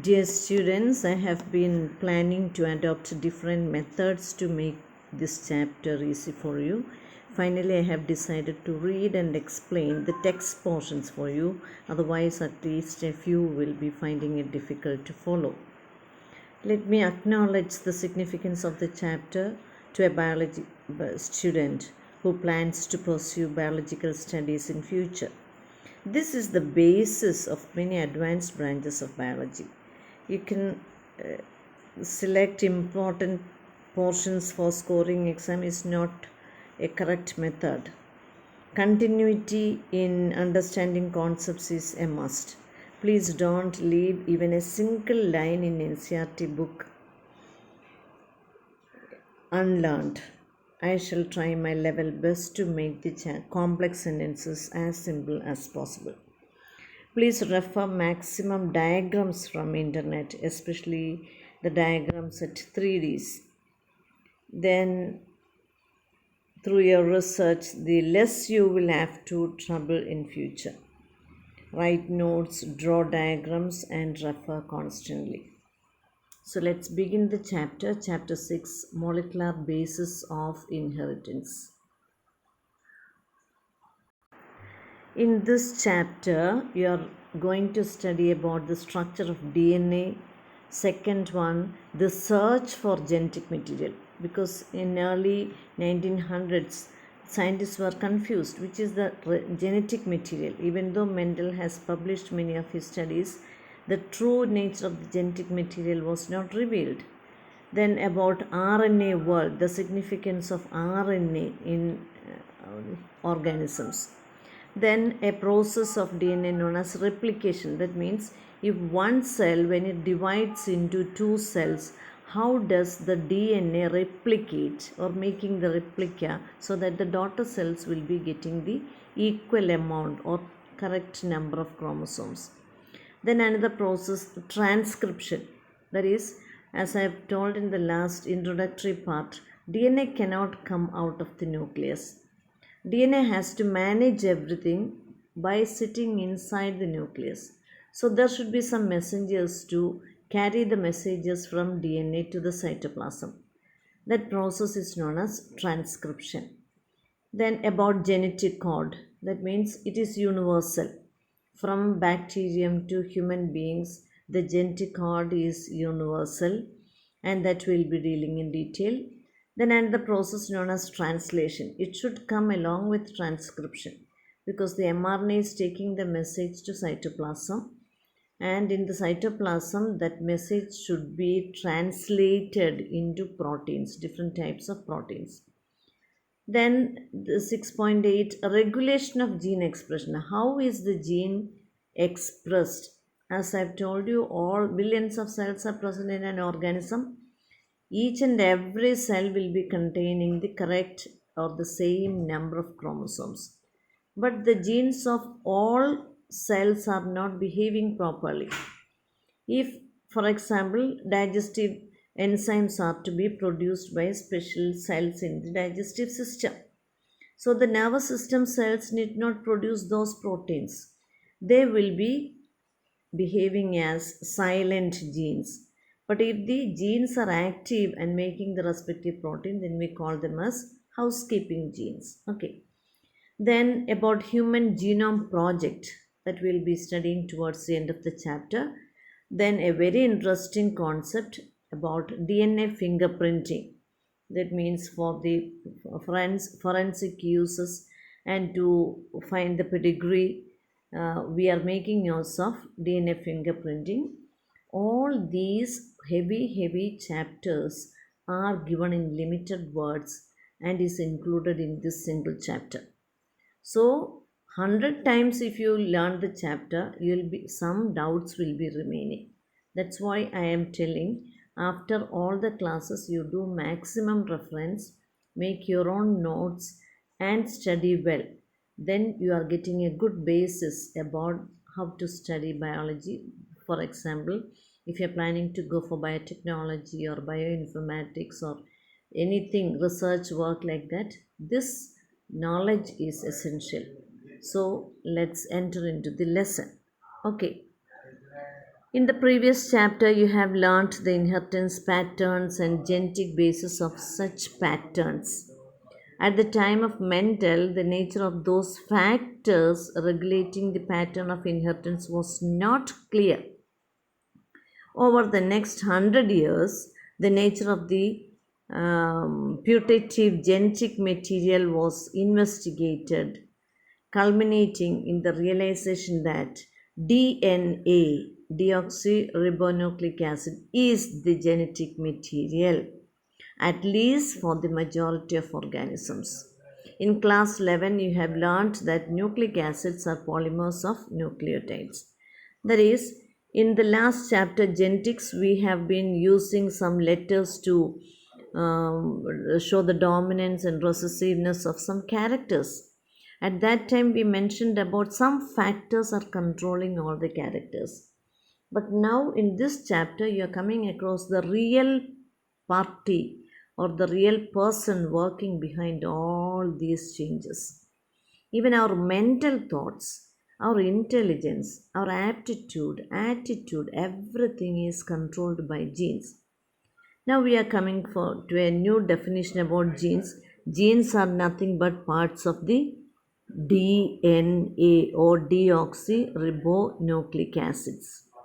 Dear students, I have been planning to adopt different methods to make this chapter easy for you. Finally, I have decided to read and explain the text portions for you, otherwise, at least a few will be finding it difficult to follow. Let me acknowledge the significance of the chapter to a biology student who plans to pursue biological studies in future. This is the basis of many advanced branches of biology. You can select important portions for scoring exam is not a correct method. Continuity in understanding concepts is a must. Please don't leave even a single line in NCERT book unlearned. I shall try my level best to make the complex sentences as simple as possible. Please refer maximum diagrams from internet, especially the diagrams at 3Ds. Then through your research, the less you will have to trouble in future. Write notes, draw diagrams and refer constantly. So let's begin the chapter 6, molecular basis of inheritance. In this chapter, you are going to study about the structure of DNA. Second one, the search for genetic material. Because in early 1900s, scientists were confused which is the genetic material. Even though Mendel has published many of his studies, the true nature of the genetic material was not revealed. Then about RNA world, the significance of RNA in organisms. Then a process of DNA known as replication. That means if one cell, when it divides into two cells, how does the DNA replicate or making the replica so that the daughter cells will be getting the equal amount or correct number of chromosomes. Then another process, transcription. That is, as I have told in the last introductory part, DNA cannot come out of the nucleus. DNA has to manage everything by sitting inside the nucleus. So there should be some messengers to carry the messages from DNA to the cytoplasm. That process is known as transcription. Then about genetic code, that means it is universal. From bacterium to human beings, the genetic code is universal, and that we'll be dealing in detail. Then and the process known as translation. It should come along with transcription because the mRNA is taking the message to cytoplasm, and in the cytoplasm that message should be translated into proteins, different types of proteins. Then the 6.8, regulation of gene expression. How is the gene expressed? As I've told you, all billions of cells are present in an organism. Each and every cell will be containing the correct or the same number of chromosomes. But the genes of all cells are not behaving properly. If, for example, digestive enzymes are to be produced by special cells in the digestive system, so the nervous system cells need not produce those proteins. They will be behaving as silent genes. But if the genes are active and making the respective protein, then we call them as housekeeping genes. Okay. Then about human genome project that we'll be studying towards the end of the chapter. Then a very interesting concept about DNA fingerprinting. That means for the forensic uses and to find the pedigree, we are making use of DNA fingerprinting. All these heavy chapters are given in limited words and is included in this single chapter. So 100 times if you learn the chapter, you'll be some doubts will be remaining. That's why I am telling, after all the classes you do maximum reference, make your own notes and study well. Then you are getting a good basis about how to study biology. For example, if you're planning to go for biotechnology or bioinformatics or anything research work like that, this knowledge is essential. So let's enter into the lesson. Okay. In the previous chapter, you have learnt the inheritance patterns and genetic basis of such patterns. At the time of Mendel, the nature of those factors regulating the pattern of inheritance was not clear. Over the next 100 years, the nature of the putative genetic material was investigated, culminating in the realization that DNA, deoxyribonucleic acid, is the genetic material, at least for the majority of organisms. In class 11, you have learned that nucleic acids are polymers of nucleotides. That is, in the last chapter, genetics, we have been using some letters to show the dominance and recessiveness of some characters. At that time, we mentioned about some factors are controlling all the characters. But now, in this chapter, you are coming across the real party or the real person working behind all these changes. Even our mental thoughts, our intelligence, our aptitude, attitude, everything is controlled by genes. Now we are coming to a new definition about genes. Genes are nothing but parts of the DNA or deoxyribonucleic acids.